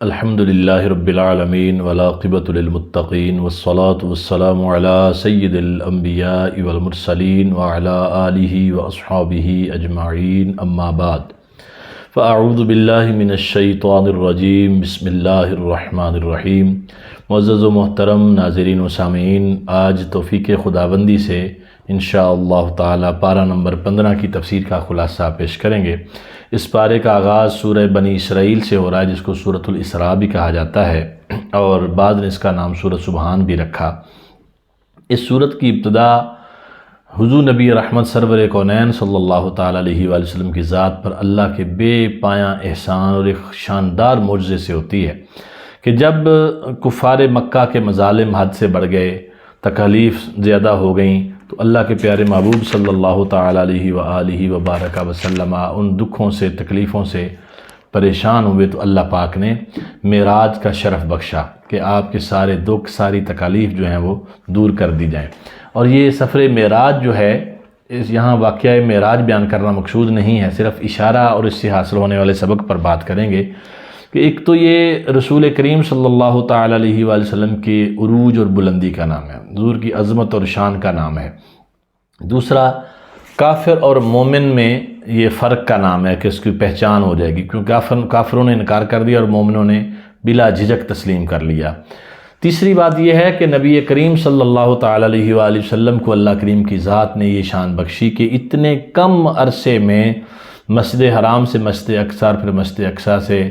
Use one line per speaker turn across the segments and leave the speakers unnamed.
الحمد للہ رب العالمین والعاقبۃ للمتقین والصلاة والسلام علی سید الانبیاء والمرسلین وعلی آلہ واصحابہ اجمعین اما بعد فاعوذ باللہ من الشیطان الرجیم بسم اللہ الرحمن الرحیم۔ معزز و محترم ناظرین و سامعین، آج توفیق خداوندی سے انشاءاللہ تعالی پارہ نمبر 15 کی تفسیر کا خلاصہ پیش کریں گے۔ اس پارے کا آغاز سورہ بنی اسرائیل سے ہو رہا ہے، جس کو سورۃ الاسراء بھی کہا جاتا ہے اور بعض نے اس کا نام سورۃ سبحان بھی رکھا۔ اس سورت کی ابتدا حضور نبی رحمت سرور کونین صلی اللہ تعالیٰ علیہ وآلہ وسلم کی ذات پر اللہ کے بے پایاں احسان اور ایک شاندار معجزے سے ہوتی ہے کہ جب کفار مکہ کے مظالم حد سے بڑھ گئے، تکالیف زیادہ ہو گئیں، تو اللہ کے پیارے محبوب صلی اللہ تعالیٰ علیہ وآلہ وبارک وسلم ان دکھوں سے، تکلیفوں سے پریشان ہوئے تو اللہ پاک نے معراج کا شرف بخشا کہ آپ کے سارے دکھ، ساری تکالیف جو ہیں وہ دور کر دی جائیں۔ اور یہ سفر معراج جو ہے، یہاں واقعہ معراج بیان کرنا مقصود نہیں ہے، صرف اشارہ اور اس سے حاصل ہونے والے سبق پر بات کریں گے کہ ایک تو یہ رسول کریم صلی اللہ تعالیٰ علیہ وآلہ وسلم کے عروج اور بلندی کا نام ہے، حضور کی عظمت اور شان کا نام ہے۔ دوسرا، کافر اور مومن میں یہ فرق کا نام ہے کہ اس کی پہچان ہو جائے گی، کیونکہ کافروں نے انکار کر دیا اور مومنوں نے بلا جھجک تسلیم کر لیا۔ تیسری بات یہ ہے کہ نبی کریم صلی اللہ تعالیٰ علیہ وآلہ وسلم کو اللہ کریم کی ذات نے یہ شان بخشی کہ اتنے کم عرصے میں مسجد حرام سے مسجد اقصی، پھر مسجد اقصی سے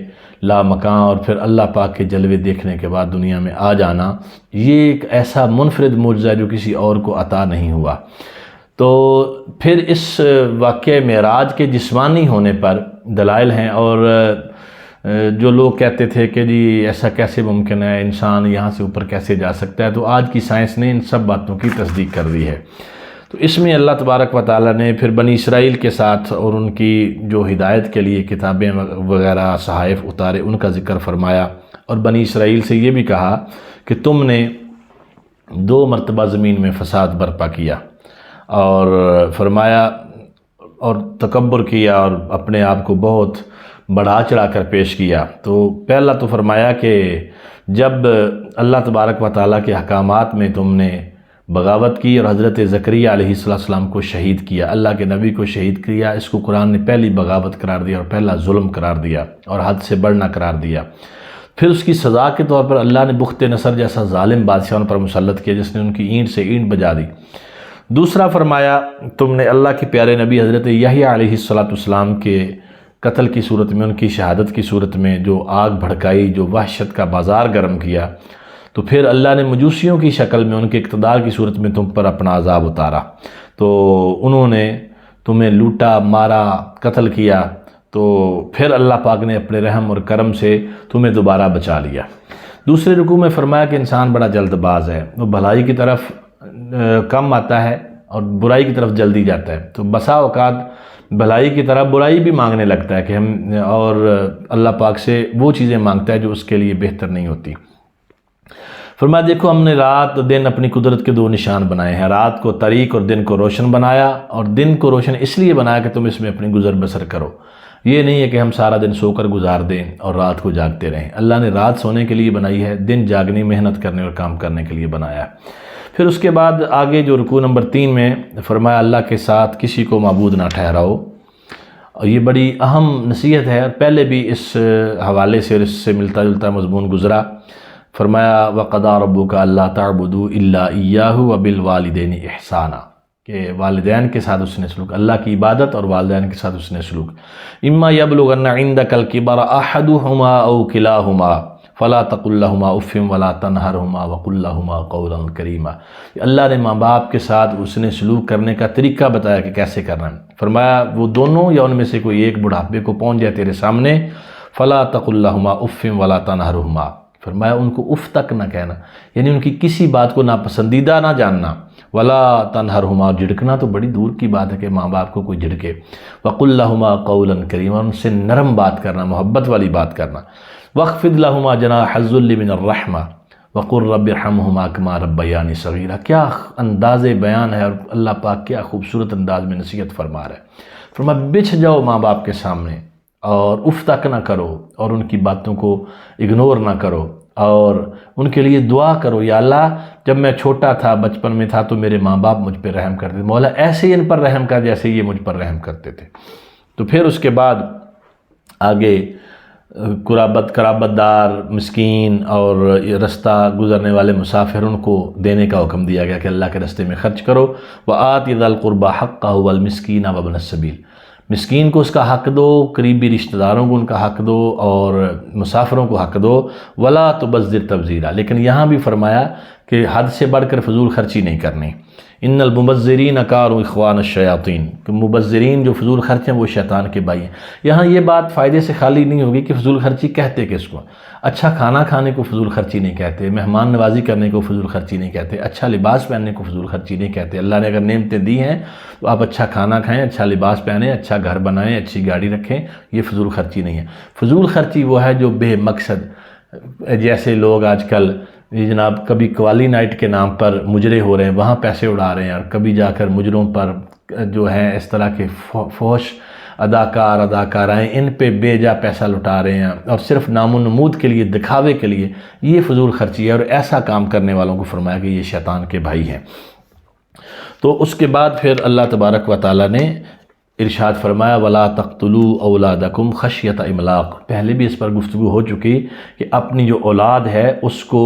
لامکان اور پھر اللہ پاک کے جلوے دیکھنے کے بعد دنیا میں آ جانا، یہ ایک ایسا منفرد معجزہ ہے جو کسی اور کو عطا نہیں ہوا۔ تو پھر اس واقعہ معراج کے جسمانی ہونے پر دلائل ہیں، اور جو لوگ کہتے تھے کہ جی ایسا کیسے ممکن ہے، انسان یہاں سے اوپر کیسے جا سکتا ہے، تو آج کی سائنس نے ان سب باتوں کی تصدیق کر دی ہے۔ تو اس میں اللہ تبارک و تعالیٰ نے پھر بنی اسرائیل کے ساتھ اور ان کی جو ہدایت کے لیے کتابیں وغیرہ صحائف اتارے، ان کا ذکر فرمایا، اور بنی اسرائیل سے یہ بھی کہا کہ تم نے 2 مرتبہ زمین میں فساد برپا کیا، اور فرمایا اور تکبر کیا اور اپنے آپ کو بہت بڑھا چڑھا کر پیش کیا۔ تو پہلا تو فرمایا کہ جب اللہ تبارک و تعالیٰ کے احکامات میں تم نے بغاوت کی اور حضرت زکریہ علیہ السلام کو شہید کیا، اللہ کے نبی کو شہید کیا، اس کو قرآن نے پہلی بغاوت قرار دیا اور پہلا ظلم قرار دیا اور حد سے بڑھنا قرار دیا۔ پھر اس کی سزا کے طور پر اللہ نے بخت نصر جیسا ظالم بادشاہ ان پر مسلط کیا، جس نے ان کی اینٹ سے اینٹ بجا دی۔ دوسرا فرمایا تم نے اللہ کے پیارے نبی حضرت یحییٰ علیہ السلام کے قتل کی صورت میں، ان کی شہادت کی صورت میں جو آگ بھڑکائی، جو وحشت کا بازار گرم کیا، تو پھر اللہ نے مجوسیوں کی شکل میں ان کے اقتدار کی صورت میں تم پر اپنا عذاب اتارا، تو انہوں نے تمہیں لوٹا، مارا، قتل کیا، تو پھر اللہ پاک نے اپنے رحم اور کرم سے تمہیں دوبارہ بچا لیا۔ دوسرے رکوع میں فرمایا کہ انسان بڑا جلد باز ہے، وہ بھلائی کی طرف کم آتا ہے اور برائی کی طرف جلدی جاتا ہے، تو بسا اوقات بھلائی کی طرف برائی بھی مانگنے لگتا ہے کہ ہم، اور اللہ پاک سے وہ چیزیں مانگتا ہے جو اس کے لیے بہتر نہیں ہوتی۔ فرمایا دیکھو ہم نے رات اور دن اپنی قدرت کے 2 نشان بنائے ہیں، رات کو طریق اور دن کو روشن بنایا، اور دن کو روشن اس لیے بنایا کہ تم اس میں اپنی گزر بسر کرو۔ یہ نہیں ہے کہ ہم سارا دن سو کر گزار دیں اور رات کو جاگتے رہیں، اللہ نے رات سونے کے لیے بنائی ہے، دن جاگنے، محنت کرنے اور کام کرنے کے لیے بنایا ہے۔ پھر اس کے بعد آگے جو رکوع نمبر 3 میں فرمایا اللہ کے ساتھ کسی کو معبود نہ ٹھہراؤ، اور یہ بڑی اہم نصیحت ہے، اور پہلے بھی اس حوالے سے اور اس سے ملتا جلتا مضمون گزرا۔ فرمایا وَقَضَىٰ رَبُّكَ أَلَّا تَعْبُدُوا إِلَّا إِيَّاهُ وَبِالْوَالِدَيْنِ إِحْسَانًا، کہ والدین کے ساتھ اس نے سلوک، اللہ کی عبادت اور والدین کے ساتھ اس نے سلوک۔ إِمَّا يَبْلُغَنَّ عِندَكَ الْكِبَرَ أَحَدُهُمَا أَوْ كِلَاهُمَا فَلَا تَقُل لَّهُمَا أُفٍّ وَلَا تَنْهَرْهُمَا وَقُل لَّهُمَا قَوْلًا كَرِيمًا۔ اللہ نے ماں باپ کے ساتھ اس نے سلوک کرنے کا طریقہ بتایا کہ کیسے کرنا ہے۔ فرمایا وہ دونوں یا ان میں سے کوئی ایک بڑھاپے کو پہنچ جائے تیرے سامنے، فَلَا تَقُل لَّهُمَا أُفٍّ وَلَا تَنْهَرْهُمَا، فرمایا ان کو اف تک نہ کہنا، یعنی ان کی کسی بات کو ناپسندیدہ نہ جاننا۔ وَلَا تَنْهَرْهُمَا، جھڑکنا تو بڑی دور کی بات ہے کہ ماں باپ کو کوئی جھڑکے۔ وَقُل لَّهُمَا قَوْلًا كَرِيمًا، ان سے نرم بات کرنا، محبت والی بات کرنا۔ وَاخْفِضْ لَهُمَا جَنَاحَ الذُّلِّ مِنَ الرَّحْمَةِ وَقُل رَّبِّ ارْحَمْهُمَا كَمَا رَبَّيَانِي صَغِيرًا۔ کیا انداز بیان ہے، اور اللہ پاک کیا خوبصورت انداز میں نصیحت فرما رہا ہے۔ فرمایا بچھ جاؤ ماں باپ کے سامنے، اور اف تک نہ کرو اور ان کی باتوں کو اگنور نہ کرو اور ان کے لیے دعا کرو، یا اللہ جب میں چھوٹا تھا، بچپن میں تھا تو میرے ماں باپ مجھ پہ رحم کرتے تھے، مولا ایسے ہی ان پر رحم کر جیسے یہ مجھ پر رحم کرتے تھے۔ تو پھر اس کے بعد آگے قرابت دار، مسکین اور رستہ گزرنے والے مسافروں کو دینے کا حکم دیا گیا کہ اللہ کے راستے میں خرچ کرو۔ وَآتِ ذَا الْقُرْبَى حَقَّهُ وَالْمِسْكِينَ وَابْنَ السَّبِيلِ، مسکین کو اس کا حق دو، قریبی رشتہ داروں کو ان کا حق دو اور مسافروں کو حق دو۔ وَلَا تُبَذِّرْ تَبْذِيرًا، لیکن یہاں بھی فرمایا کہ حد سے بڑھ کر فضول خرچی نہیں کرنی۔ ان المبذرین کانوا اخوان الشیاطین، کہ مبذرین جو فضول خرچ ہیں وہ شیطان کے بھائی ہیں۔ یہاں یہ بات فائدے سے خالی نہیں ہوگی کہ فضول خرچی کہتے کس کو؟ اچھا کھانا کھانے کو فضول خرچی نہیں کہتے، مہمان نوازی کرنے کو فضول خرچی نہیں کہتے، اچھا لباس پہننے کو فضول خرچی نہیں کہتے۔ اللہ نے اگر نعمتیں دی ہیں تو آپ اچھا کھانا کھائیں، اچھا لباس پہنیں، اچھا گھر بنائیں، اچھی گاڑی رکھیں، یہ فضول خرچی نہیں ہے۔ فضول خرچی وہ ہے جو بے مقصد، جیسے لوگ آج کل جناب کبھی قوالی نائٹ کے نام پر مجرے ہو رہے ہیں، وہاں پیسے اڑا رہے ہیں، اور کبھی جا کر مجروں پر جو ہیں اس طرح کے فحش اداکارائیں ان پہ بے جا پیسہ لٹا رہے ہیں، اور صرف نام و نمود کے لیے، دکھاوے کے لیے، یہ فضول خرچی ہے۔ اور ایسا کام کرنے والوں کو فرمایا کہ یہ شیطان کے بھائی ہیں۔ تو اس کے بعد پھر اللہ تبارک و تعالیٰ نے ارشاد فرمایا وَلَا تَقْتُلُوا أَوْلَادَكُمْ خَشْيَةَ إِمْلَاقٍ، پہلے بھی اس پر گفتگو ہو چکی کہ اپنی جو اولاد ہے اس کو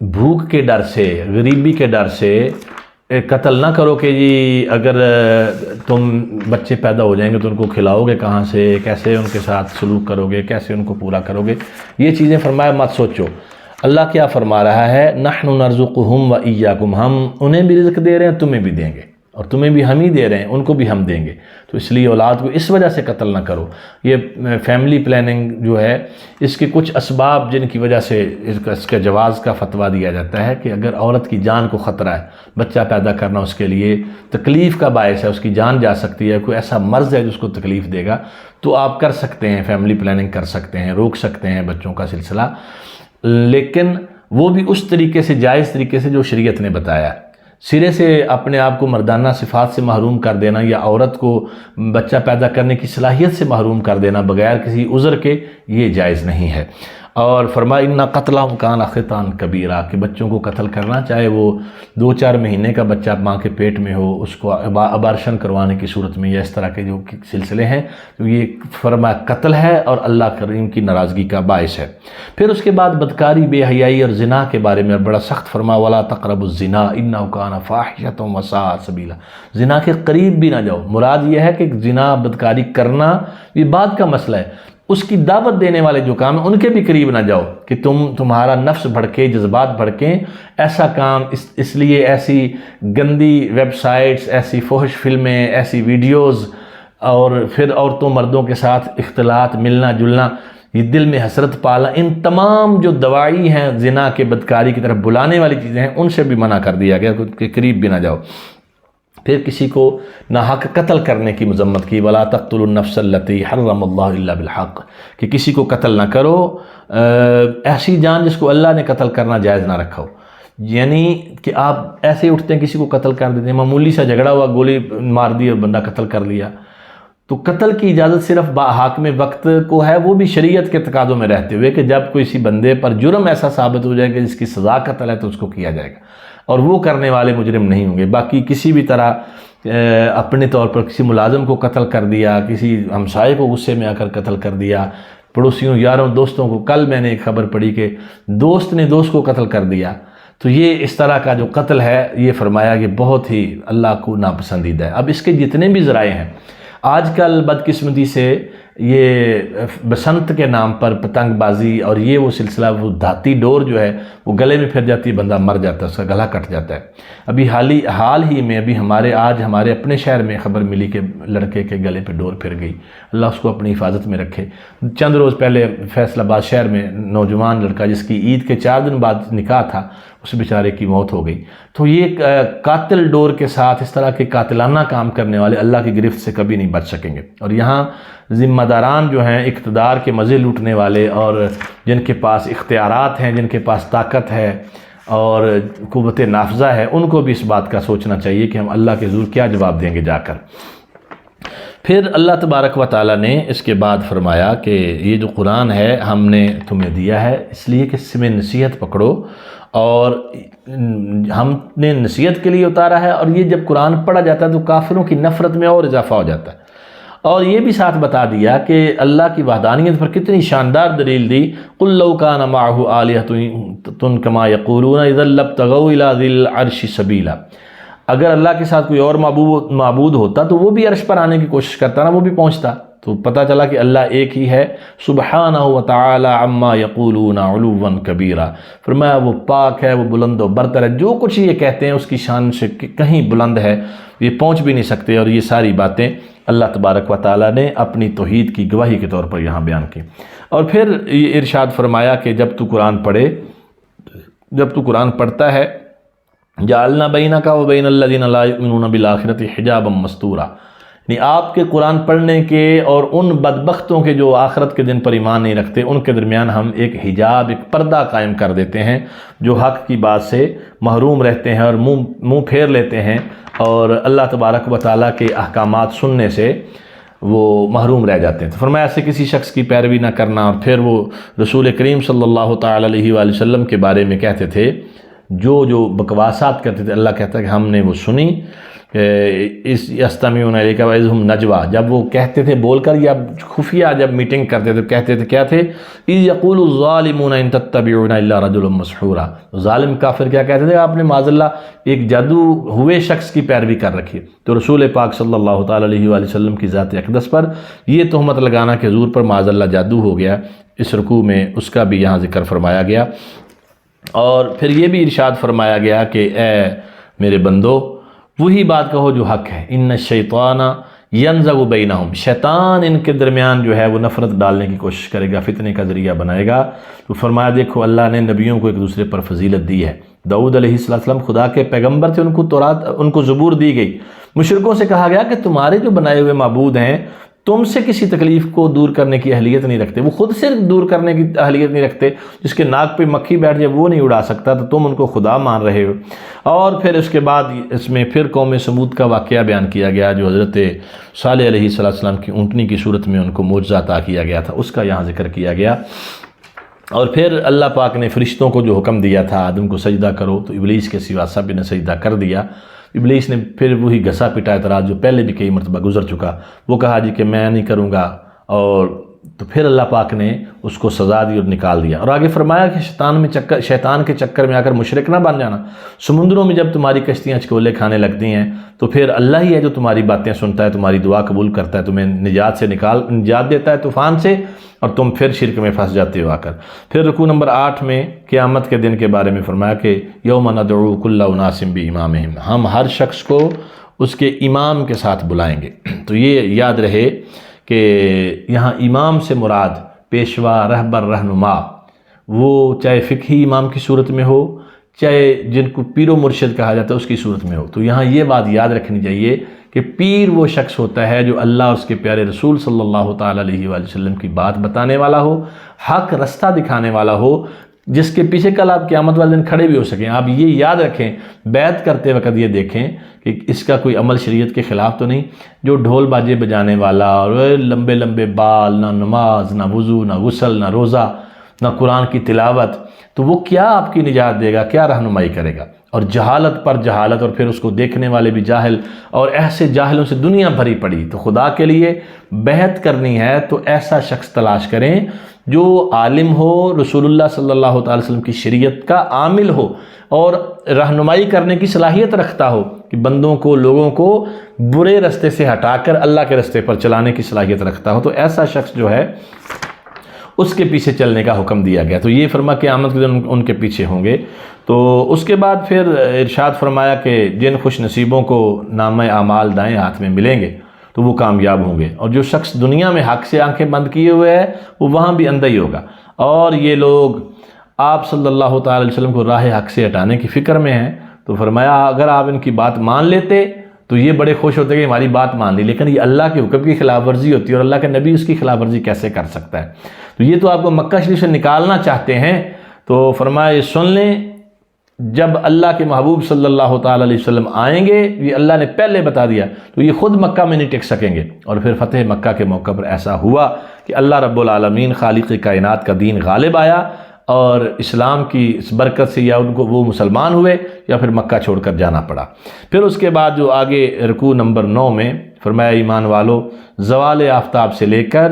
بھوک کے ڈر سے، غریبی کے ڈر سے قتل نہ کرو کہ جی اگر تم بچے پیدا ہو جائیں گے تو ان کو کھلاؤ گے کہاں سے، کیسے ان کے ساتھ سلوک کرو گے، کیسے ان کو پورا کرو گے، یہ چیزیں فرمایا مت سوچو۔ اللہ کیا فرما رہا ہے؟ نحن نرزقہم وإیاکم، ہم انہیں بھی رزق دے رہے ہیں، تمہیں بھی دیں گے، اور تمہیں بھی ہم ہی دے رہے ہیں، ان کو بھی ہم دیں گے۔ تو اس لیے اولاد کو اس وجہ سے قتل نہ کرو۔ یہ فیملی پلاننگ جو ہے، اس کے کچھ اسباب جن کی وجہ سے اس کے جواز کا فتویٰ دیا جاتا ہے کہ اگر عورت کی جان کو خطرہ ہے، بچہ پیدا کرنا اس کے لیے تکلیف کا باعث ہے، اس کی جان جا سکتی ہے، کوئی ایسا مرض ہے جو اس کو تکلیف دے گا، تو آپ کر سکتے ہیں، فیملی پلاننگ کر سکتے ہیں، روک سکتے ہیں بچوں کا سلسلہ، لیکن وہ بھی اس طریقے سے، جائز طریقے سے جو شریعت نے بتایا ہے۔ سرے سے اپنے آپ کو مردانہ صفات سے محروم کر دینا یا عورت کو بچہ پیدا کرنے کی صلاحیت سے محروم کر دینا بغیر کسی عذر کے، یہ جائز نہیں ہے۔ اور فرمایا اِنَّ قَتْلَهُمْ كَانَ خِطْئًا كَبِيرًا، کہ بچوں کو قتل کرنا، چاہے وہ 2-4 مہینے کا بچہ ماں کے پیٹ میں ہو، اس کو ابارشن کروانے کی صورت میں یا اس طرح کے جو سلسلے ہیں، تو یہ فرمایا قتل ہے اور اللہ کریم کی ناراضگی کا باعث ہے۔ پھر اس کے بعد بدکاری، بے حیائی اور زنا کے بارے میں بڑا سخت فرمایا وَلَا تَقْرَبُوا الزِّنَا إِنَّهُ كَانَ فَاحِشَةً وَسَاءَ سَبِيلًا، زنا کے قریب بھی نہ جاؤ۔ مراد یہ ہے کہ زنا، بدکاری کرنا یہ بعد کا مسئلہ ہے، اس کی دعوت دینے والے جو کام ہیں ان کے بھی قریب نہ جاؤ کہ تمہارا نفس بھڑکے، جذبات بھڑکیں، ایسا کام اس لیے ایسی گندی ویب سائٹس، ایسی فحش فلمیں، ایسی ویڈیوز، اور پھر عورتوں مردوں کے ساتھ اختلاط، ملنا جلنا، یہ دل میں حسرت پالا، ان تمام جو دواعی ہیں زنا کے، بدکاری کی طرف بلانے والی چیزیں ہیں، ان سے بھی منع کر دیا گیا کہ قریب بھی نہ جاؤ۔ پھر کسی کو ناحق قتل کرنے کی مذمت کی وَلَا تَقْتُلُوا النَّفْسَ الَّتِي حَرَّمَ اللَّهُ إِلَّا بِالْحَقِّ، کہ کسی کو قتل نہ کرو، ایسی جان جس کو اللہ نے قتل کرنا جائز نہ رکھا ہو۔ یعنی کہ آپ ایسے اٹھتے ہیں، کسی کو قتل کر دیتے ہیں، معمولی سا جھگڑا ہوا، گولی مار دی اور بندہ قتل کر لیا، تو قتل کی اجازت صرف حاکم وقت کو ہے، وہ بھی شریعت کے تقاضوں میں رہتے ہوئے کہ جب کوئی کسی بندے پر جرم ایسا ثابت ہو جائے کہ جس کی سزا قتل ہے تو اس کو کیا جائے گا، اور وہ کرنے والے مجرم نہیں ہوں گے۔ باقی کسی بھی طرح اپنے طور پر کسی ملازم کو قتل کر دیا، کسی ہمسائے کو غصے میں آ کر قتل کر دیا، پڑوسیوں، یاروں، دوستوں کو، کل میں نے ایک خبر پڑھی کہ دوست نے دوست کو قتل کر دیا، تو یہ اس طرح کا جو قتل ہے، یہ فرمایا کہ بہت ہی اللہ کو ناپسندیدہ ہے۔ اب اس کے جتنے بھی ذرائع ہیں، آج کل بدقسمتی سے یہ بسنت کے نام پر پتنگ بازی اور یہ وہ سلسلہ، وہ دھاتی ڈور جو ہے وہ گلے میں پھر جاتی ہے، بندہ مر جاتا ہے، اس کا گلا کٹ جاتا ہے۔ ابھی حال ہی میں آج ہمارے اپنے شہر میں خبر ملی کہ لڑکے کے گلے پہ ڈور پھر گئی، اللہ اس کو اپنی حفاظت میں رکھے۔ چند روز پہلے فیصل آباد شہر میں نوجوان لڑکا جس کی عید کے 4 دن بعد نکاح تھا، اس بیچارے کی موت ہو گئی۔ تو یہ قاتل ڈور کے ساتھ اس طرح کے قاتلانہ کام کرنے والے اللہ کی گرفت سے کبھی نہیں بچ سکیں گے۔ اور یہاں ذمہ داران جو ہیں، اقتدار کے مزے لوٹنے والے اور جن کے پاس اختیارات ہیں، جن کے پاس طاقت ہے اور قوت نافذہ ہے، ان کو بھی اس بات کا سوچنا چاہیے کہ ہم اللہ کے حضور کیا جواب دیں گے جا کر۔ پھر اللہ تبارک و تعالیٰ نے اس کے بعد فرمایا کہ یہ جو قرآن ہے ہم نے تمہیں دیا ہے اس لیے کہ اس میں نصیحت پکڑو، اور ہم نے نصیحت کے لیے اتارا ہے، اور یہ جب قرآن پڑھا جاتا ہے تو کافروں کی نفرت میں اور اضافہ ہو جاتا ہے۔ اور یہ بھی ساتھ بتا دیا کہ اللہ کی وحدانیت پر کتنی شاندار دلیل دی، قُلْ لَوْ كَانَ مَعَهُ آلِهَةٌ كَمَا يَقُولُونَ إِذًا لَابْتَغَوْا إِلَىٰ ذِي الْعَرْشِ سَبِيلًا۔ اگر اللہ کے ساتھ کوئی اور معبود ہوتا تو وہ بھی عرش پر آنے کی کوشش کرتا نا، وہ بھی پہنچتا۔ تو پتہ چلا کہ اللہ ایک ہی ہے، سبحانہ وتعالی عما یقولون علوا کبیرا، فرمایا وہ پاک ہے، وہ بلند و برتر ہے، جو کچھ یہ کہتے ہیں اس کی شان سے کہیں بلند ہے، یہ پہنچ بھی نہیں سکتے۔ اور یہ ساری باتیں اللہ تبارک و تعالیٰ نے اپنی توحید کی گواہی کے طور پر یہاں بیان کی۔ اور پھر یہ ارشاد فرمایا کہ جب تو قرآن پڑھتا ہے، جعلنا بینک و بین الذین لا یؤمنون بالآخرۃ حجابا مستورا، یعنی آپ کے قرآن پڑھنے کے اور ان بدبختوں کے جو آخرت کے دن پر ایمان نہیں رکھتے ان کے درمیان ہم ایک حجاب، ایک پردہ قائم کر دیتے ہیں، جو حق کی بات سے محروم رہتے ہیں اور منہ پھیر لیتے ہیں، اور اللہ تبارک و تعالیٰ کے احکامات سننے سے وہ محروم رہ جاتے ہیں۔ تو فرمایا ایسے کسی شخص کی پیروی نہ کرنا۔ اور پھر وہ رسول کریم صلی اللہ تعالیٰ علیہ وآلہ وسلم کے بارے میں کہتے تھے، جو بکواسات کرتے تھے، اللہ کہتا ہے کہ ہم نے وہ سنی، اس یستمعون الیک واذ ھم نجوا، جب وہ کہتے تھے بول کر، یا خفیہ جب میٹنگ کرتے تھے کہتے تھے کیا تھے، اذ یقول الظالمون ان تتبعون الا رجلا مسحورا، ظالم کافر کیا کہتے تھے، آپ نے معاذ اللہ ایک جادو ہوئے شخص کی پیروی کر رکھی۔ تو رسول پاک صلی اللہ تعالیٰ علیہ وآلہ وسلم کی ذات اقدس پر یہ تہمت لگانا کہ حضور پر معاذ اللہ جادو ہو گیا، اس رکوع میں اس کا بھی یہاں ذکر فرمایا گیا۔ اور پھر یہ بھی ارشاد فرمایا گیا کہ اے میرے بندو وہی بات کہو جو حق ہے، ان الشیطان ینزغ بینہم، شیطان ان کے درمیان جو ہے وہ نفرت ڈالنے کی کوشش کرے گا، فتنے کا ذریعہ بنائے گا۔ تو فرمایا دیکھو اللہ نے نبیوں کو ایک دوسرے پر فضیلت دی ہے، داؤد علیہ السلام خدا کے پیغمبر تھے، ان کو زبور دی گئی، مشرکوں سے کہا گیا کہ تمہارے جو بنائے ہوئے معبود ہیں تم سے کسی تکلیف کو دور کرنے کی اہلیت نہیں رکھتے، وہ خود سے دور کرنے کی اہلیت نہیں رکھتے، جس کے ناک پہ مکھی بیٹھ جائے وہ نہیں اڑا سکتا، تو تم ان کو خدا مان رہے ہو۔ اور پھر اس کے بعد اس میں پھر قوم سمود کا واقعہ بیان کیا گیا، جو حضرت صالح علیہ السلام کی اونٹنی کی صورت میں ان کو معجزہ عطا کیا گیا تھا، اس کا یہاں ذکر کیا گیا۔ اور پھر اللہ پاک نے فرشتوں کو جو حکم دیا تھا آدم کو سجدہ کرو، تو ابلیس کے سوا سب نے سجدہ کر دیا۔ ابلیس نے پھر وہی گھسا پٹا اعتراض جو پہلے بھی کئی مرتبہ گزر چکا، وہ کہا جی کہ میں نہیں کروں گا، اور تو پھر اللہ پاک نے اس کو سزا دی اور نکال دیا۔ اور آگے فرمایا کہ شیطان کے چکر میں آ کر مشرک نہ بن جانا، سمندروں میں جب تمہاری کشتیاں چکولے کھانے لگتی ہیں تو پھر اللہ ہی ہے جو تمہاری باتیں سنتا ہے، تمہاری دعا قبول کرتا ہے، تمہیں نجات دیتا ہے طوفان سے، اور تم پھر شرک میں پھنس جاتے ہو آ کر۔ پھر رکوع نمبر 8 میں قیامت کے دن کے بارے میں فرمایا کہ یوم ندعو کل اناس بامامہم، ہم ہر شخص کو اس کے امام کے ساتھ بلائیں گے۔ تو یہ یاد رہے کہ یہاں امام سے مراد پیشوا، رہبر، رہنما، وہ چاہے فقہی امام کی صورت میں ہو، چاہے جن کو پیر و مرشد کہا جاتا ہے اس کی صورت میں ہو۔ تو یہاں یہ بات یاد رکھنی چاہیے کہ پیر وہ شخص ہوتا ہے جو اللہ اور اس کے پیارے رسول صلی اللہ تعالیٰ علیہ وآلہ وسلم کی بات بتانے والا ہو، حق رستہ دکھانے والا ہو، جس کے پیچھے کل آپ قیامت والے دن کھڑے بھی ہو سکیں۔ آپ یہ یاد رکھیں، بیعت کرتے وقت یہ دیکھیں کہ اس کا کوئی عمل شریعت کے خلاف تو نہیں، جو ڈھول باجے بجانے والا اور لمبے لمبے بال، نہ نماز، نہ وضو، نہ غسل، نہ روزہ، نہ قرآن کی تلاوت، تو وہ کیا آپ کی نجات دے گا، کیا رہنمائی کرے گا؟ اور جہالت پر جہالت، اور پھر اس کو دیکھنے والے بھی جاہل، اور ایسے جاہلوں سے دنیا بھری پڑی۔ تو خدا کے لیے بیعت کرنی ہے تو ایسا شخص تلاش کریں جو عالم ہو، رسول اللہ صلی اللہ تعالی وسلم کی شریعت کا عامل ہو، اور رہنمائی کرنے کی صلاحیت رکھتا ہو کہ بندوں کو، لوگوں کو برے رستے سے ہٹا کر اللہ کے رستے پر چلانے کی صلاحیت رکھتا ہو۔ تو ایسا شخص جو ہے اس کے پیچھے چلنے کا حکم دیا گیا۔ تو یہ فرما کہ قیامت کے دن ان کے پیچھے ہوں گے۔ تو اس کے بعد پھر ارشاد فرمایا کہ جن خوش نصیبوں کو نامہ اعمال دائیں ہاتھ میں ملیں گے تو وہ کامیاب ہوں گے، اور جو شخص دنیا میں حق سے آنکھیں بند کیے ہوئے ہے وہ وہاں بھی اندھا ہی ہوگا۔ اور یہ لوگ آپ صلی اللہ تعالی علیہ وسلم کو راہ حق سے ہٹانے کی فکر میں ہیں، تو فرمایا اگر آپ ان کی بات مان لیتے تو یہ بڑے خوش ہوتے کہ ہماری بات مان لی، لیکن یہ اللہ کے حکم کی خلاف ورزی ہوتی ہے، اور اللہ کے نبی اس کی خلاف ورزی کیسے کر سکتا ہے؟ تو یہ تو آپ کو مکہ شریف سے نکالنا چاہتے ہیں، تو فرمایا یہ سن لیں جب اللہ کے محبوب صلی اللہ تعالیٰ علیہ وسلم آئیں گے، یہ اللہ نے پہلے بتا دیا، تو یہ خود مکہ میں نہیں ٹک سکیں گے۔ اور پھر فتح مکہ کے موقع پر ایسا ہوا کہ اللہ رب العالمین خالق کائنات کا دین غالب آیا، اور اسلام کی اس برکت سے یا ان کو وہ مسلمان ہوئے یا پھر مکہ چھوڑ کر جانا پڑا۔ پھر اس کے بعد جو آگے رکوع نمبر 9 میں فرمایا ایمان والو، زوال آفتاب سے لے کر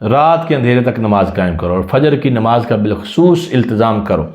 رات کے اندھیرے تک نماز قائم کرو، اور فجر کی نماز کا بالخصوص التزام کرو،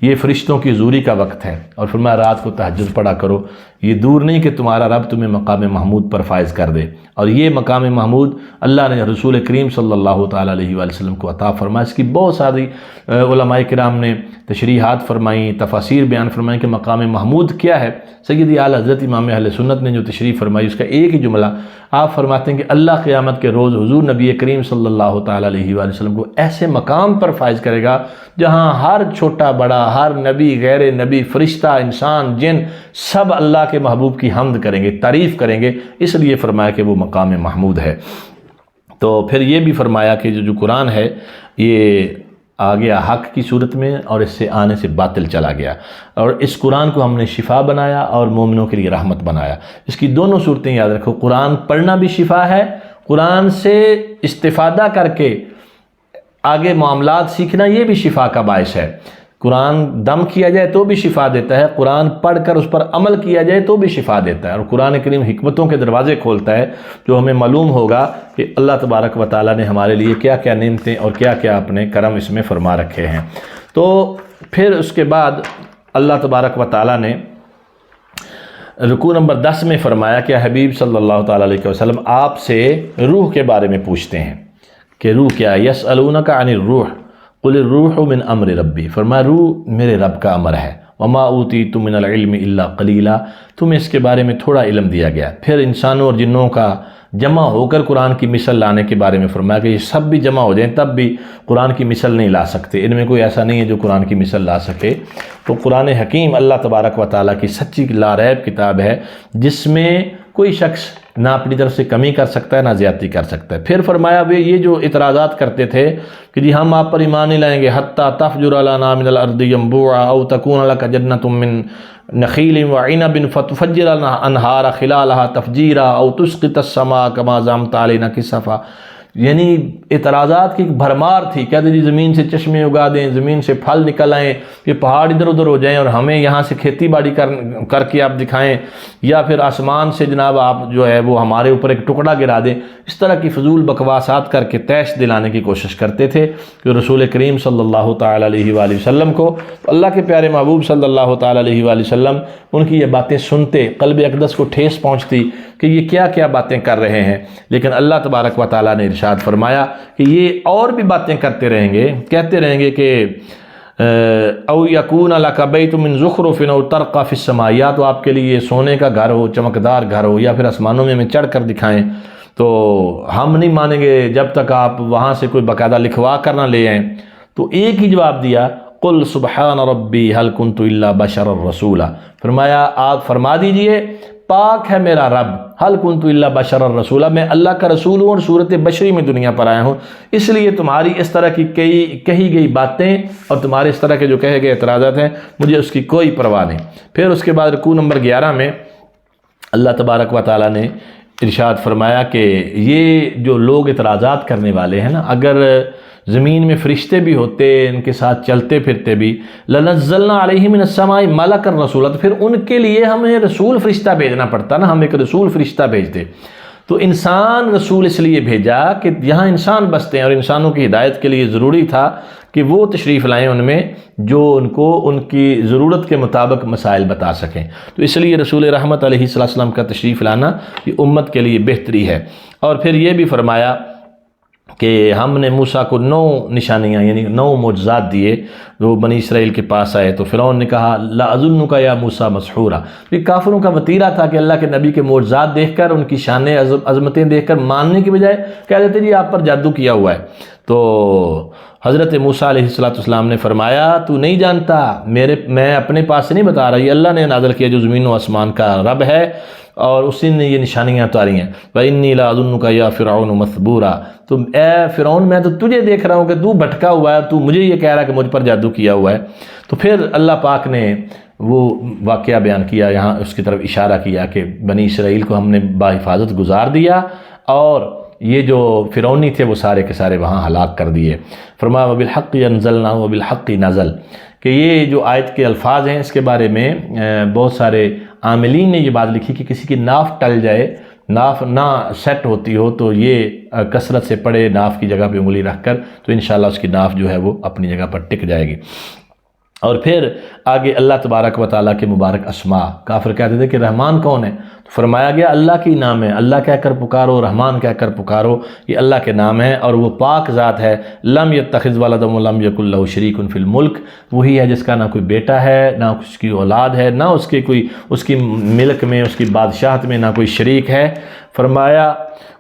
یہ فرشتوں کی حضوری کا وقت ہے۔ اور فرمایا رات کو تہجد پڑھا کرو، یہ دور نہیں کہ تمہارا رب تمہیں مقام محمود پر فائز کر دے۔ اور یہ مقام محمود اللہ نے رسول کریم صلی اللہ تعالیٰ علیہ وآلہ وسلم کو عطا فرمایا۔ اس کی بہت ساری علماء کرام نے تشریحات فرمائیں، تفاسیر بیان فرمائیں کہ مقام محمود کیا ہے۔ سیدی اعلیٰ حضرت امام اہل سنت نے جو تشریح فرمائی، اس کا ایک ہی جملہ آپ فرماتے ہیں کہ اللہ قیامت کے روز حضور نبی کریم صلی اللہ تعالیٰ علیہ وآلہ وسلم کو ایسے مقام پر فائز کرے گا جہاں ہر چھوٹا بڑا، ہر نبی غیر نبی، فرشتہ، انسان، جن، سب اللہ کے محبوب کی حمد کریں گے، تعریف کریں گے، اس لیے فرمایا کہ وہ مقام محمود ہے۔ تو پھر یہ بھی فرمایا کہ جو قرآن ہے یہ آ گیا حق کی صورت میں، اور اس سے آنے سے باطل چلا گیا، اور اس قرآن کو ہم نے شفا بنایا اور مومنوں کے لیے رحمت بنایا۔ اس کی دونوں صورتیں یاد رکھو، قرآن پڑھنا بھی شفا ہے، قرآن سے استفادہ کر کے آگے معاملات سیکھنا یہ بھی شفا کا باعث ہے۔ قرآن دم کیا جائے تو بھی شفا دیتا ہے، قرآن پڑھ کر اس پر عمل کیا جائے تو بھی شفا دیتا ہے، اور قرآن کریم حکمتوں کے دروازے کھولتا ہے، جو ہمیں معلوم ہوگا کہ اللہ تبارک و تعالیٰ نے ہمارے لیے کیا کیا نعمتیں اور کیا کیا اپنے کرم اس میں فرما رکھے ہیں۔ تو پھر اس کے بعد اللہ تبارک و تعالیٰ نے رکوع نمبر 10 میں فرمایا کہ حبیب صلی اللہ تعالیٰ علیہ وسلم آپ سے روح کے بارے میں پوچھتے ہیں کہ روح کیا ہے۔ یسألونک عن الروح قل الروح من امر ربی، فرمایا روح میرے رب کا امر ہے۔ وما اوتیتم من العلم الا قلیلا، تمہیں اس کے بارے میں تھوڑا علم دیا گیا۔ پھر انسانوں اور جنوں کا جمع ہو کر قرآن کی مثل لانے کے بارے میں فرمایا کہ یہ سب بھی جمع ہو جائیں تب بھی قرآن کی مثل نہیں لا سکتے، ان میں کوئی ایسا نہیں ہے جو قرآن کی مثل لا سکے۔ تو قرآن حکیم اللہ تبارک و تعالیٰ کی سچی لاریب کتاب ہے، جس میں کوئی شخص نہ اپنی طرف سے کمی کر سکتا ہے نہ زیادتی کر سکتا ہے۔ پھر فرمایا وہ یہ جو اعتراضات کرتے تھے کہ جی ہم آپ پر ایمان نہیں لائیں گے حتی تفجر لنا من الارض ينبوعا او تکون لک جنۃ من نخیل وعنب فتفجر الانہار خلالها تفجیرا او تسقط السماء كما زعمت علینا کسفا، یعنی اعتراضات کی ایک بھرمار تھی، کہتے جی زمین سے چشمے اگا دیں، زمین سے پھل نکل آئیں، یہ پہاڑ ادھر ادھر ہو جائیں اور ہمیں یہاں سے کھیتی باڑی کر کے آپ دکھائیں، یا پھر آسمان سے جناب آپ جو ہے وہ ہمارے اوپر ایک ٹکڑا گرا دیں۔ اس طرح کی فضول بکواسات کر کے تیش دلانے کی کوشش کرتے تھے کہ رسول کریم صلی اللہ تعالیٰ علیہ وآلہ وسلم کو، اللہ کے پیارے محبوب صلی اللہ تعالیٰ علیہ وآلہ وسلم ان کی یہ باتیں سنتے قلب اقدس کو ٹھیس پہنچتی کہ یہ کیا کیا باتیں کر رہے ہیں، لیکن اللہ تبارک و تعالیٰ نے ارشاد فرمایا کہ یہ اور بھی باتیں کرتے رہیں گے، کہتے رہیں گے کہ او یکون لک بیت من زخرف او ترقی فی السماء، یا تو آپ کے لیے سونے کا گھر ہو، چمکدار گھر ہو، یا پھر آسمانوں میں ہمیں چڑھ کر دکھائیں، تو ہم نہیں مانیں گے جب تک آپ وہاں سے کوئی باقاعدہ لکھوا کر نہ لے آئیں۔ تو ایک ہی جواب دیا، قل سبحان ربی حل کنت الا بشرا رسولا، فرمایا آپ فرما دیجئے پاک ہے میرا رب، حل کنت الا بشرا رسولا، میں اللہ کا رسول ہوں اور صورت بشری میں دنیا پر آیا ہوں، اس لیے تمہاری اس طرح کی کہی گئی باتیں اور تمہارے اس طرح کے جو کہے گئے اعتراضات ہیں مجھے اس کی کوئی پرواہ نہیں۔ پھر اس کے بعد رکوع نمبر 11 میں اللہ تبارک و تعالیٰ نے ارشاد فرمایا کہ یہ جو لوگ اعتراضات کرنے والے ہیں نا، اگر زمین میں فرشتے بھی ہوتے ان کے ساتھ چلتے پھرتے بھی، لنزلنا علیہم من السماء ملکا رسولا، تو پھر ان کے لیے ہمیں رسول فرشتہ بھیجنا پڑتا نا، ہم ایک رسول فرشتہ بھیجتے۔ تو انسان رسول اس لیے بھیجا کہ یہاں انسان بستے ہیں اور انسانوں کی ہدایت کے لیے ضروری تھا کہ وہ تشریف لائیں ان میں جو ان کو ان کی ضرورت کے مطابق مسائل بتا سکیں۔ تو اس لیے رسول رحمت علیہ السلام کا تشریف لانا یہ امت کے لیے بہتری ہے۔ اور پھر یہ بھی فرمایا کہ ہم نے موسیٰ کو 9 نشانیاں یعنی 9 معجزات دیے، وہ بنی اسرائیل کے پاس آئے تو فرعون نے کہا لا اظنک یا موسیٰ مسحورا، یہ کافروں کا وتیرہ تھا کہ اللہ کے نبی کے معجزات دیکھ کر ان کی شان عظمتیں دیکھ کر ماننے کی بجائے کہہ دیتے جی آپ پر جادو کیا ہوا ہے۔ تو حضرت موسیٰ علیہ السلام نے فرمایا تو نہیں جانتا، میں اپنے پاس سے نہیں بتا رہا، یہ اللہ نے نازل کیا جو زمین و آسمان کا رب ہے اور اسی نے یہ نشانیاں اتاری ہیں۔ وَإِنِّي لَأَظُنُّكَ يَا فِرْعَوْنُ مَثْبُورًا، تو اے فرعون میں تو تجھے دیکھ رہا ہوں کہ تو بھٹکا ہوا ہے، تو مجھے یہ کہہ رہا ہے کہ مجھ پر جادو کیا ہوا ہے۔ تو پھر اللہ پاک نے وہ واقعہ بیان کیا، یہاں اس کی طرف اشارہ کیا کہ بنی اسرائیل کو ہم نے بحفاظت گزار دیا اور یہ جو فرعونی تھے وہ سارے کے سارے وہاں ہلاک کر دیے۔ فرمایا وبالحق انزلنا وبالحق نزل، کہ یہ جو آیت کے الفاظ ہیں اس کے بارے میں بہت سارے عاملین نے یہ بات لکھی کہ کسی کی ناف ٹل جائے، ناف نہ سیٹ ہوتی ہو تو یہ کثرت سے پڑے ناف کی جگہ پہ انگلی رکھ کر، تو انشاءاللہ اس کی ناف جو ہے وہ اپنی جگہ پر ٹک جائے گی۔ اور پھر آگے اللہ تبارک و تعالیٰ کے مبارک اسماء، کافر کہتے تھے کہ رحمان کون ہے، تو فرمایا گیا اللہ کی نام ہے، اللہ کہہ کر پکارو، رحمان کہہ کر پکارو، یہ اللہ کے نام ہے اور وہ پاک ذات ہے۔ لم یتخذ ولدا ولم یکن لہ شریک فی الملک، وہی ہے جس کا نہ کوئی بیٹا ہے، نہ اس کی اولاد ہے، نہ اس کی ملک میں، اس کی بادشاہت میں نہ کوئی شریک ہے۔ فرمایا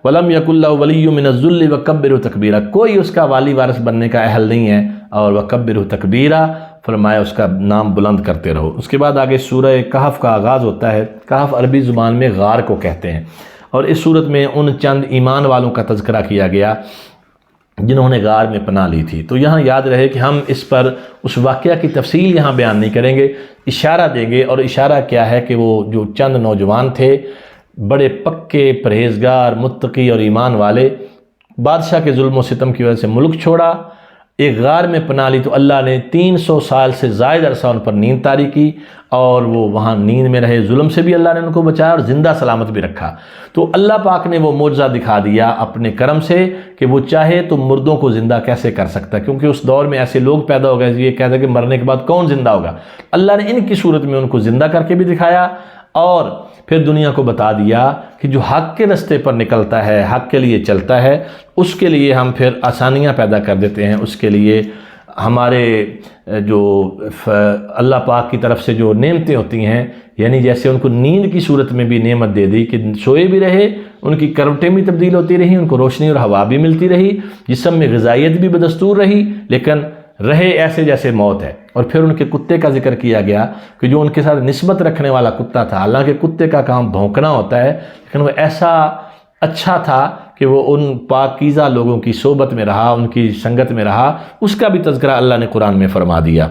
ولم یکن لہ ولی من الذل وکبرہ تکبیرا، کوئی اس کا والی وارث بننے کا اہل نہیں ہے، اور وکبرہ تکبیرا، فرمایا اس کا نام بلند کرتے رہو۔ اس کے بعد آگے سورہ کہف کا آغاز ہوتا ہے۔ کہف عربی زبان میں غار کو کہتے ہیں، اور اس صورت میں ان چند ایمان والوں کا تذکرہ کیا گیا جنہوں نے غار میں پناہ لی تھی۔ تو یہاں یاد رہے کہ ہم اس پر اس واقعہ کی تفصیل یہاں بیان نہیں کریں گے، اشارہ دیں گے، اور اشارہ کیا ہے کہ وہ جو چند نوجوان تھے، بڑے پکے پرہیزگار متقی اور ایمان والے، بادشاہ کے ظلم و ستم کی وجہ سے ملک چھوڑا، ایک غار میں پناہ لی، تو اللہ نے 300 سال سے زائد عرصہ ان پر نیند طاری کی، اور وہ وہاں نیند میں رہے، ظلم سے بھی اللہ نے ان کو بچایا اور زندہ سلامت بھی رکھا۔ تو اللہ پاک نے وہ معجزہ دکھا دیا اپنے کرم سے کہ وہ چاہے تو مردوں کو زندہ کیسے کر سکتا ہے، کیونکہ اس دور میں ایسے لوگ پیدا ہو گئے یہ کہتے ہیں کہ مرنے کے بعد کون زندہ ہوگا۔ اللہ نے ان کی صورت میں ان کو زندہ کر کے بھی دکھایا، اور پھر دنیا کو بتا دیا کہ جو حق کے رستے پر نکلتا ہے، حق کے لیے چلتا ہے، اس کے لیے ہم پھر آسانیاں پیدا کر دیتے ہیں، اس کے لیے ہمارے جو اللہ پاک کی طرف سے جو نعمتیں ہوتی ہیں، یعنی جیسے ان کو نیند کی صورت میں بھی نعمت دے دی کہ سوئے بھی رہے، ان کی کروٹیں بھی تبدیل ہوتی رہی، ان کو روشنی اور ہوا بھی ملتی رہی، جسم میں غذائیت بھی بدستور رہی، لیکن رہے ایسے جیسے موت ہے۔ اور پھر ان کے کتے کا ذکر کیا گیا کہ جو ان کے ساتھ نسبت رکھنے والا کتا تھا، حالانکہ کتے کا کام بھونکنا ہوتا ہے، لیکن وہ ایسا اچھا تھا کہ وہ ان پاکیزہ لوگوں کی صحبت میں رہا، ان کی سنگت میں رہا، اس کا بھی تذکرہ اللہ نے قرآن میں فرما دیا۔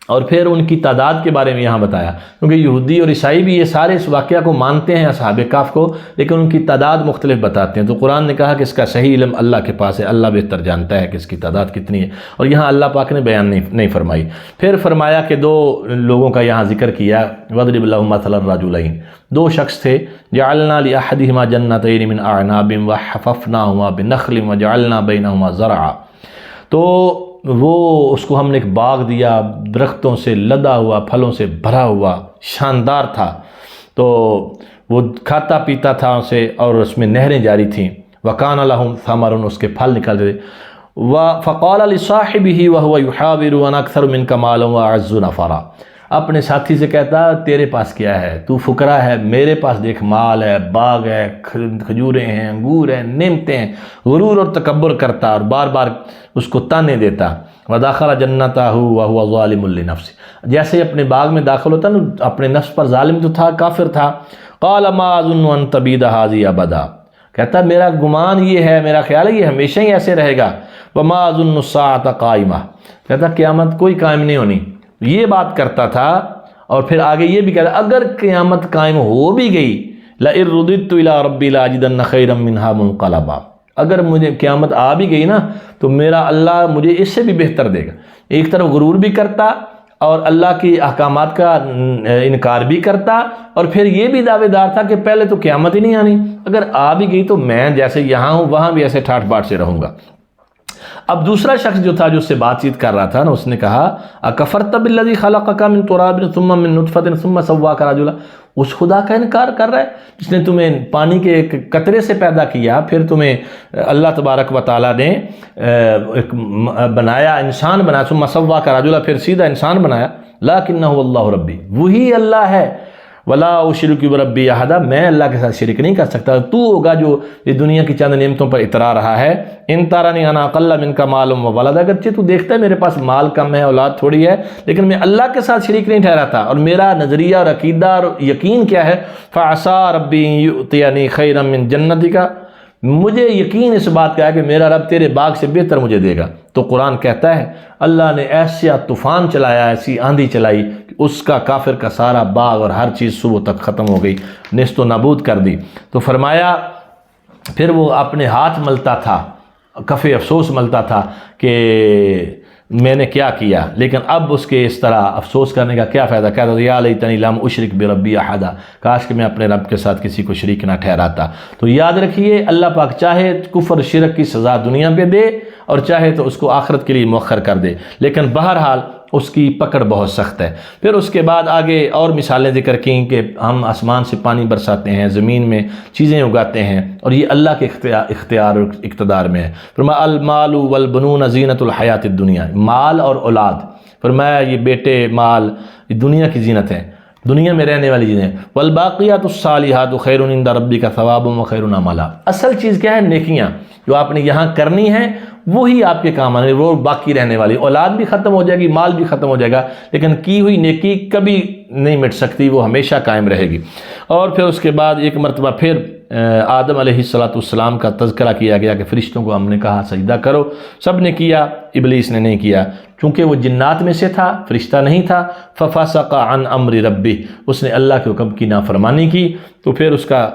اور پھر ان کی تعداد کے بارے میں یہاں بتایا، کیونکہ یہودی اور عیسائی بھی یہ سارے اس واقعہ کو مانتے ہیں اصحاب کہف کو، لیکن ان کی تعداد مختلف بتاتے ہیں۔ تو قرآن نے کہا کہ اس کا صحیح علم اللہ کے پاس ہے، اللہ بہتر جانتا ہے کہ اس کی تعداد کتنی ہے، اور یہاں اللہ پاک نے بیان نہیں فرمائی۔ پھر فرمایا کہ دو لوگوں کا یہاں ذکر کیا، وَضْرِبْ لَهُمْ مَثَلَ الرَّجُلَيْنِ، دو شخص تھے، جَعَلْنَا لِأَحَدِهِمَا جَنَّتَيْنِ مِنْ أَعْنَابٍ وَحَفَفْنَاهُمَا بِنَخْلٍ وَجَعَلْنَا بَيْنَهُمَا زَرْعًا، تو وہ اس کو ہم نے ایک باغ دیا، درختوں سے لدا ہوا، پھلوں سے بھرا ہوا، شاندار تھا، تو وہ کھاتا پیتا تھا اسے، اور اس میں نہریں جاری تھیں۔ وَكَانَ لَهُمْ ثَمَرٌ، اس کے پھل نکلتے تھے۔ فَقَالَ لِصَاحِبِهِ وَهُوَ يُحَاوِرُ أَنَا أَكْثَرُ مِنْكَ مَالًا وَأَعَزُّ نَفَرًا، اپنے ساتھی سے کہتا تیرے پاس کیا ہے، تو فقرا ہے، میرے پاس دیکھ مال ہے، باغ ہے، کھجوریں ہیں، انگور ہیں، نعمتیں ہیں، غرور اور تکبر کرتا اور بار بار اس کو تانے دیتا۔ وَدَخَلَ جَنَّتَهُ وَهُوَ ظَالِمٌ لِنَفْسِهِ، جیسے اپنے باغ میں داخل ہوتا نا، اپنے نفس پر ظالم تو تھا، کافر تھا۔ قَالَ مَا أَظُنُّ أَن تَبِيدَ هَٰذِهِ أَبَدًا، کہتا میرا گمان یہ ہے، میرا خیال ہے یہ ہمیشہ ہی ایسے رہے گا۔ وَمَا أَظُنُّ السَّاعَةَ قَائِمَةً، کہتا قیامت کوئی قائم نہیں ہونی، یہ بات کرتا تھا۔ اور پھر آگے یہ بھی کہتا اگر قیامت قائم ہو بھی گئی، لَإِن رُدِدتُّ إِلَىٰ رَبِّي لَأَجِدَنَّ خَيْرًا مِّنْهَا مُنقَلَبًا، اگر مجھے قیامت آ بھی گئی نا تو میرا اللہ مجھے اس سے بھی بہتر دے گا۔ ایک طرف غرور بھی کرتا اور اللہ کی احکامات کا انکار بھی کرتا، اور پھر یہ بھی دعوے دار تھا کہ پہلے تو قیامت ہی نہیں آنی، اگر آ بھی گئی تو میں جیسے یہاں ہوں وہاں بھی ایسے ٹھاٹ باٹ سے رہوں گا۔ اب دوسرا شخص جو تھا جو اس سے بات چیت کر رہا تھا نا، اس نے کہا اکفرت بالذی خلقک من تراب ثم من نطفۃ ثم سواک رجلا، اس خدا کا انکار کر رہا ہے جس نے تمہیں پانی کے ایک قطرے سے پیدا کیا، پھر تمہیں اللہ تبارک و تعالیٰ نے ایک بنایا، انسان بنایا، ثم سواک رجلا، پھر سیدھا انسان بنایا۔ لکنہ اللہ ربی، وہی اللہ ہے، ولا اشرک بربی احدا، میں اللہ کے ساتھ شرک نہیں کر سکتا، تو ہوگا جو یہ دنیا کی چند نعمتوں پر اترا رہا ہے۔ ان ترانی انا اقل منک مالا وولد، اگرچہ تو دیکھتا ہے میرے پاس مال کم ہے، اولاد تھوڑی ہے، لیکن میں اللہ کے ساتھ شریک نہیں ٹھہراتا، اور میرا نظریہ اور عقیدہ اور یقین کیا ہے، فعسى ربی یؤتینی خیرا من جنتک، مجھے یقین اس بات کا ہے کہ میرا رب تیرے باغ سے بہتر مجھے دے گا۔ تو قرآن کہتا ہے اللہ نے ایسا طوفان چلایا، ایسی آندھی چلائی کہ اس کا کافر کا سارا باغ اور ہر چیز صبح تک ختم ہو گئی، نیست و نابود کر دی۔ تو فرمایا پھر وہ اپنے ہاتھ ملتا تھا، کف افسوس ملتا تھا کہ میں نے کیا کیا، لیکن اب اس کے اس طرح افسوس کرنے کا کیا فائدہ؟ کہتا تھا یا لیتنی لم اشرک بربی احدا، کاش کہ میں اپنے رب کے ساتھ کسی کو شریک نہ ٹھہراتا۔ تو یاد رکھیے اللہ پاک چاہے کفر شرک کی سزا دنیا پہ دے اور چاہے تو اس کو آخرت کے لیے مؤخر کر دے، لیکن بہرحال اس کی پکڑ بہت سخت ہے۔ پھر اس کے بعد آگے اور مثالیں ذکر کیں کہ ہم آسمان سے پانی برساتے ہیں، زمین میں چیزیں اگاتے ہیں، اور یہ اللہ کے اختیار اور اقتدار میں ہے۔ فرمایا المال والبنون زینت الحیات الدنیا، مال اور اولاد، فرمایا یہ بیٹے مال یہ دنیا کی زینت ہے، دنیا میں رہنے والی چیزیں۔ والباقیات الصالحات خیر عند ربک ثوابا وخیر املا، اصل چیز کیا ہے؟ نیکیاں جو آپ نے یہاں کرنی ہیں وہی آپ کے کام آنے، وہ باقی رہنے والی۔ اولاد بھی ختم ہو جائے گی، مال بھی ختم ہو جائے گا، لیکن کی ہوئی نیکی کبھی نہیں مٹ سکتی، وہ ہمیشہ قائم رہے گی۔ اور پھر اس کے بعد ایک مرتبہ پھر آدم علیہ السلام کا تذکرہ کیا گیا کہ فرشتوں کو ہم نے کہا سجدہ کرو، سب نے کیا، ابلیس نے نہیں کیا، چونکہ وہ جنات میں سے تھا، فرشتہ نہیں تھا۔ ففسق عن امر ربہ، اس نے اللہ کے حکم کی نافرمانی کی، تو پھر اس کا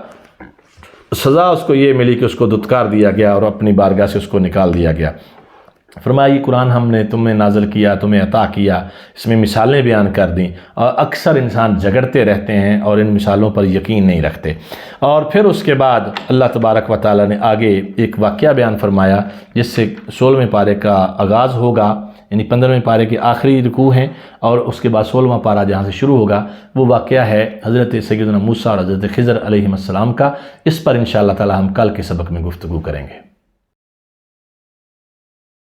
سزا اس کو یہ ملی کہ اس کو دھتکار دیا گیا اور اپنی بارگاہ سے اس کو نکال دیا گیا۔ فرمایا یہ قرآن ہم نے تمہیں نازل کیا، تمہیں عطا کیا، اس میں مثالیں بیان کر دیں، اور اکثر انسان جھگڑتے رہتے ہیں اور ان مثالوں پر یقین نہیں رکھتے۔ اور پھر اس کے بعد اللہ تبارک و تعالیٰ نے آگے ایک واقعہ بیان فرمایا جس سے 16ویں پارے کا آغاز ہوگا، یعنی 15ویں پارے کے آخری رکوع ہیں، اور اس کے بعد 16واں پارہ جہاں سے شروع ہوگا وہ واقعہ ہے حضرت سیدنا موسیٰ اور حضرت خضر علیہ السلام کا۔ اس پر انشاءاللہ تعالی ہم کل کے سبق میں گفتگو کریں گے۔